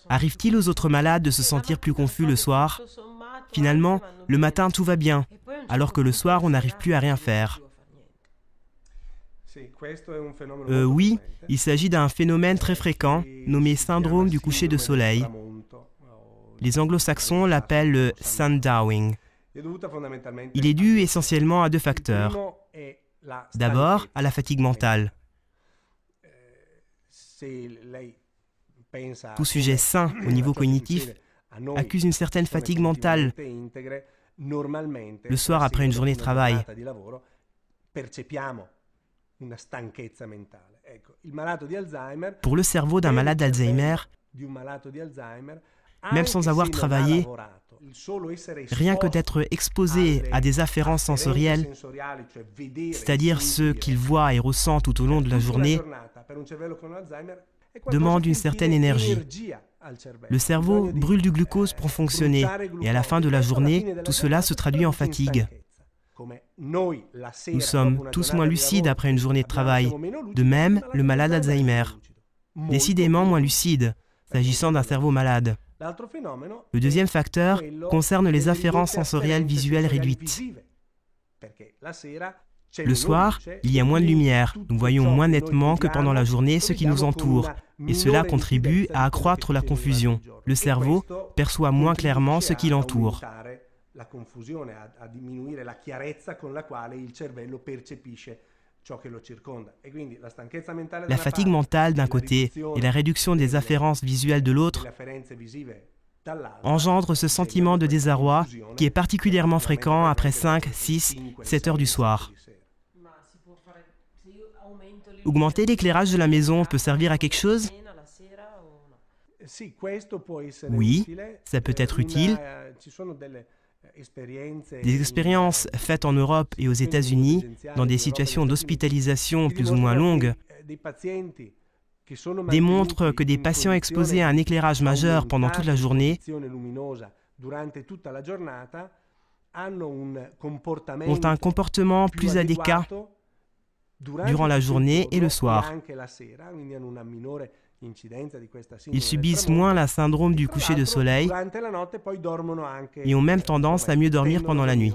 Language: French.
Arrive-t-il aux autres malades de se sentir plus confus le soir? Finalement, le matin tout va bien, alors que le soir on n'arrive plus à rien faire. Oui, il s'agit d'un phénomène très fréquent, nommé syndrome du coucher de soleil. Les anglo-saxons l'appellent le sundowing. Il est dû essentiellement à deux facteurs. D'abord, à la fatigue mentale. Tout sujet sain au niveau cognitif accuse une certaine fatigue mentale le soir après une journée de travail. Pour le cerveau d'un malade d'Alzheimer, même sans avoir travaillé, rien que d'être exposé à des afférences sensorielles, c'est-à-dire ce qu'il voit et ressent tout au long de la journée, demande une certaine énergie. Le cerveau brûle du glucose pour fonctionner et à la fin de la journée, tout cela se traduit en fatigue. Nous sommes tous moins lucides après une journée de travail. De même, le malade d'Alzheimer. Décidément moins lucide, s'agissant d'un cerveau malade. Le deuxième facteur concerne les afférences sensorielles visuelles réduites. Le soir, il y a moins de lumière. Nous voyons moins nettement que pendant la journée ce qui nous entoure. Et cela contribue à accroître la confusion. Le cerveau perçoit moins clairement ce qui l'entoure. La fatigue mentale d'un côté et la réduction des afférences visuelles de l'autre engendre ce sentiment de désarroi qui est particulièrement fréquent après 5, 6, 7 heures du soir. Augmenter l'éclairage de la maison peut servir à quelque chose? Oui, ça peut être utile. Des expériences faites en Europe et aux États-Unis, dans des situations d'hospitalisation plus ou moins longues, démontrent que des patients exposés à un éclairage majeur pendant toute la journée ont un comportement plus adéquat durant la journée et le soir. Ils subissent moins la syndrome du coucher de soleil et ont même tendance à mieux dormir pendant la nuit.